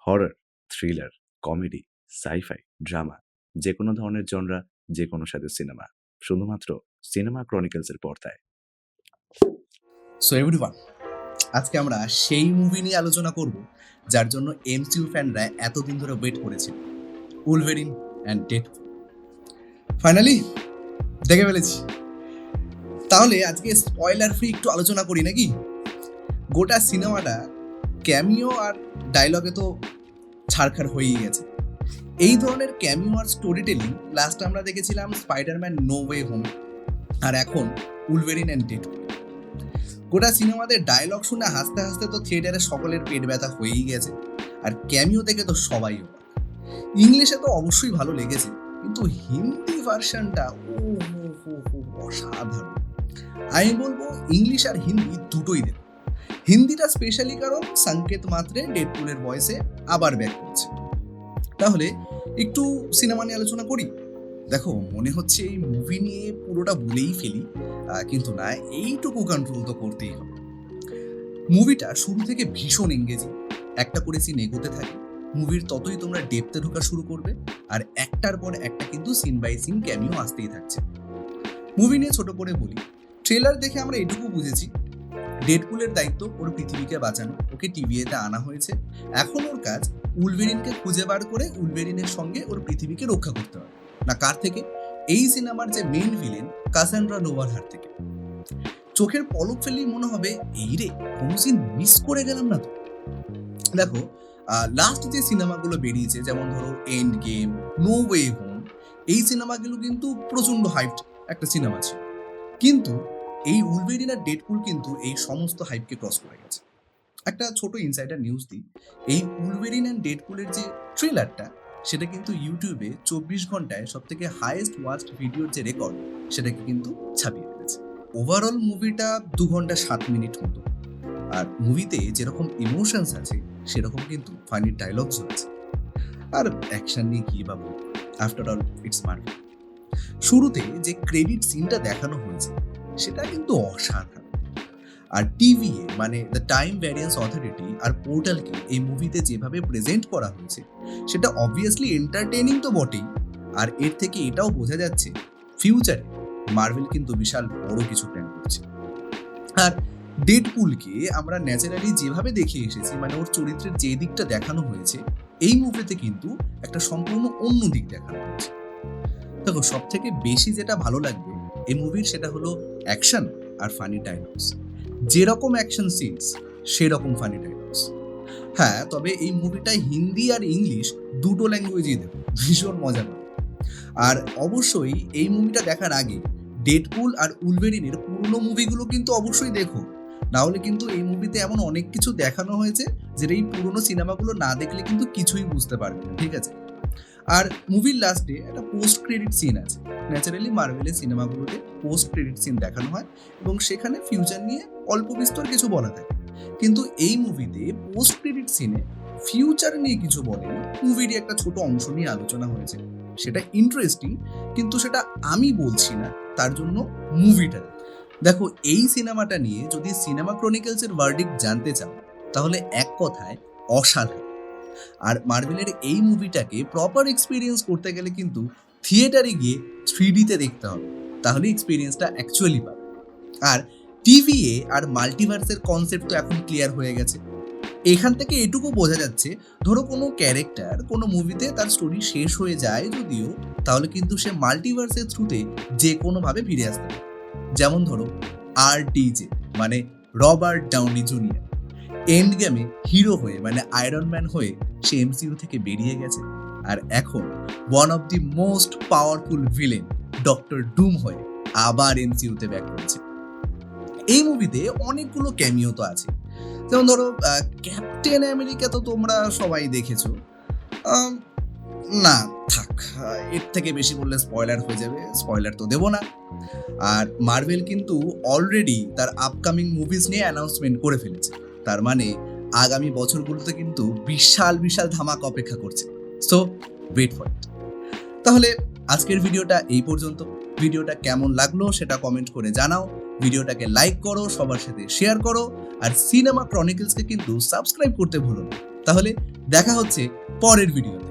Horror, thriller, comedy, sci-fi, drama যেকোনো ধরনের genre, যেকোনো স্বাদের সিনেমা। শুধুমাত্র সিনেমা ক্রনিকলস এর পর্দায়। সো এভরিওয়ান, আজকে আমরা সেই মুভি নিয়ে আলোচনা করব যার জন্য এমসিইউ ফ্যানরা এতদিন ধরে ওয়েট করেছিল, উলভেরিন অ্যান্ড ডেডপুল। ফাইনালি দেখে ফেলেছি। তাহলে আজকে স্পয়লার ফ্রি একটু আলোচনা করি নাকি? গোটা সিনেমাটা ক্যামিও আর ডায়লগে তো ছাড়খাড় হয়েই গেছে। এই ধরনের ক্যামিও আর স্টোরি টেলিং লাস্ট আমরা দেখেছিলাম স্পাইডারম্যান নো ওয়ে হোম, আর এখন উলভেরিন অ্যান্ড ডেডপুল। গোটা সিনেমাতে ডায়লগ শুনে হাসতে হাসতে তো থিয়েটারে সকলের পেট ব্যথা হয়েই গেছে, আর ক্যামিও দেখে তো সবাই অবাক। ইংলিশে তো অবশ্যই ভালো লেগেছে, কিন্তু হিন্দি ভার্সনটা অসাধারণ। আমি বলবো ইংলিশ আর হিন্দি দুটোই দেখো। হিন্দিটা স্পেশালি কারণ সংকেত মাত্রে ডেডপুলের ভয়েসে আবার ব্যাক করছে। তাহলে একটু সিনেমা নিয়ে আলোচনা করি। দেখো, মনে হচ্ছে এই মুভি নিয়ে পুরোটা বলেই ফেলি, কিন্তু না, এইটুকু কন্ট্রোল তো করতেই হবে। মুভিটা শুরু থেকে ভীষণ এঙ্গেজিং, একটা করে সিন এগোতে থাকে। মুভির ততই তোমরা ডেপথে ঢোকা শুরু করবে, আর একটার পর একটা কিন্তু সিন বাই সিন ক্যামিও আসতেই থাকছে। মুভি নিয়ে ছোট করে বলি, ট্রেলার দেখে আমরা এটুকু বুঝেছি ডেডপুলের দায়িত্ব ওর পৃথিবীকে বাঁচানো, ওকে টিভিএতে আনা হয়েছে। এখন ওর কাজ উলভেরিনকে খুঁজে বার করে উলভেরিনের সঙ্গে ওর পৃথিবীকে রক্ষা করতে হবে। না কার থেকে? এই সিনেমার যে মেইন ভিলেন কাসান্ড্রা নোভার হাত থেকে। চোখের পলক ফেললেই মনে হবে এই রে, কোনো সিন মিস করে গেলাম না তো। দেখো, লাস্ট যে সিনেমাগুলো বেরিয়েছে, যেমন ধরো end game, no way home, এই সিনেমাগুলো কিন্তু প্রচন্ড হাইপড একটা সিনেমা ছিল। কিন্তু এই উলভেরিন আর ডেডপুল কিন্তু এই সমস্ত হাইপকে ক্রস করে গেছে। একটা ছোট ইনসাইডার নিউজ দিই, এই উলভেরিন অ্যান্ড ডেডপুলের যে ট্রেলারটা, সেটা কিন্তু ইউটিউবে 24 ঘন্টায় সব থেকে হাইয়েস্ট ওয়াচড ভিডিওর যে রেকর্ড, সেটাকে কিন্তু ছাপিয়ে ফেলেছে। ওভারঅল মুভিটা 2 ঘন্টা 7 মিনিট মতো, আর মুভিতে যেরকম ইমোশনস আছে সেরকম কিন্তু ফানি ডায়লগসও আছে। আর অ্যাকশন নিয়ে কি বা বলবো, আফটার অল ইটস মার্ভেল। শুরুতে যে ক্রেডিট সিনটা দেখানো হয়েছে সেটা কিন্তু অসাধারণ। আর টিভিএ মানে দ্য টাইম ভ্যারিয়েন্স অথরিটি আর পোর্টালকে এই মুভিতে যেভাবে প্রেজেন্ট করা হয়েছে সেটা অবভিয়াসলি এন্টারটেইনিং তো বটেই, আর এর থেকে এটাও বোঝা যাচ্ছে ফিউচারে মার্ভেল কিন্তু বিশাল বড় কিছু প্ল্যান করছে। আর ডেডপুলকে আমরা ন্যাচারালি যেভাবে দেখে এসেছি, মানে ওর চরিত্রের যে দিকটা দেখানো হয়েছে, এই মুভিতে কিন্তু একটা সম্পূর্ণ অন্য দিক দেখানো হয়েছে। দেখো, সব থেকে বেশি যেটা ভালো লাগবে এই মুভির সেটা হলো অ্যাকশন আর ফানি ডায়লগস। যেরকম অ্যাকশন সিনস সেরকম ফানি ডায়লগস। হ্যাঁ, তবে এই মুভিটা হিন্দি আর ইংলিশ দুটো ল্যাঙ্গুয়েজেই দেবো, ভীষণ মজা পাবে। আর অবশ্যই এই মুভিটা দেখার আগে ডেডপুল আর উলভেরিনের পুরনো মুভিগুলো কিন্তু অবশ্যই দেখো, না হলে কিন্তু এই মুভিতে এমন অনেক কিছু দেখানো হয়েছে যেটা এই পুরনো সিনেমাগুলো না দেখলে কিন্তু কিছুই বুঝতে পারবে না, ঠিক আছে? আর মুভির লাস্টে একটা পোস্ট ক্রেডিট সিন আছে। ন্যাচারালি মার্ভেলের সিনেমাগুলোতে পোস্ট ক্রেডিট সিন দেখানো হয় এবং সেখানে ফিউচার নিয়ে অল্প বিস্তর কিছু বলা থাকে, কিন্তু এই মুভিতে পোস্ট ক্রেডিট সিনে ফিউচার নিয়ে কিছু বলেনি, মুভিরই একটা ছোট অংশ নিয়ে আলোচনা হয়েছে। সেটা ইন্টারেস্টিং, কিন্তু সেটা আমি বলছি না, তার জন্য মুভিটা দেখো। এই সিনেমাটা নিয়ে যদি সিনেমা ক্রনিকলসের ভার্ডিক্ট জানতে চাও, তাহলে এক কথায় অসাধারণ। আর মার্ভেলের এই মুভিটাকে প্রপার এক্সপিরিয়েন্স করতে গেলে কিন্তু থিয়েটারে গিয়ে 3Dতে দেখতে হবে, তাহলে এক্সপিরিয়েন্সটা অ্যাকচুয়ালি পাবে। আর টিভিএ আর মাল্টিভার্সের কনসেপ্ট তো এখন ক্লিয়ার হয়ে গেছে। এখান থেকে এটুকু বোঝা যাচ্ছে, ধরো কোনো ক্যারেক্টার কোনো মুভিতে তার স্টোরি শেষ হয়ে যায় যদিও, তাহলে কিন্তু সে মাল্টিভার্সের থ্রুতে যে কোনোভাবে ফিরে আসতে পারে। যেমন ধরো RDJ মানে রবার্ট ডাউনি জুনিয়র এন্ড গেমে হিরো হয়ে মানে আয়রন ম্যান হয়ে সে এমসিইউ থেকে বেরিয়ে গেছে, আর এখন one of the most powerful villain Doctor Doom হয়ে আবার এমসিইউতে ব্যাক করেছে। এই মুভিতে অনেকগুলো ক্যামিও তো আছে, যেমন ধরো ক্যাপ্টেন আমেরিকা তো তোমরা সবাই দেখেছো। না থাক, এর থেকে বেশি বললে স্পয়লার হয়ে যাবে, স্পয়লার তো দেবো না। আর মার্ভেল কিন্তু অলরেডি তার আপকামিং মুভিজ নিয়ে অ্যানাউন্সমেন্ট করে ফেলেছে, তার মানে আগামী বছরগুলোতে কিন্তু বিশাল বিশাল ধামাকা অপেক্ষা করছে। So wait for it. তাহলে আজকের ভিডিওটা এই পর্যন্ত। ভিডিওটা কেমন লাগলো সেটা কমেন্ট করে জানাও, ভিডিওটাকে লাইক করো, সবার সাথে শেয়ার করো, আর সিনেমা ক্রনিকলসকে কিন্তু সাবস্ক্রাইব করতে ভুলো না। তাহলে দেখা হচ্ছে পরের ভিডিওতে।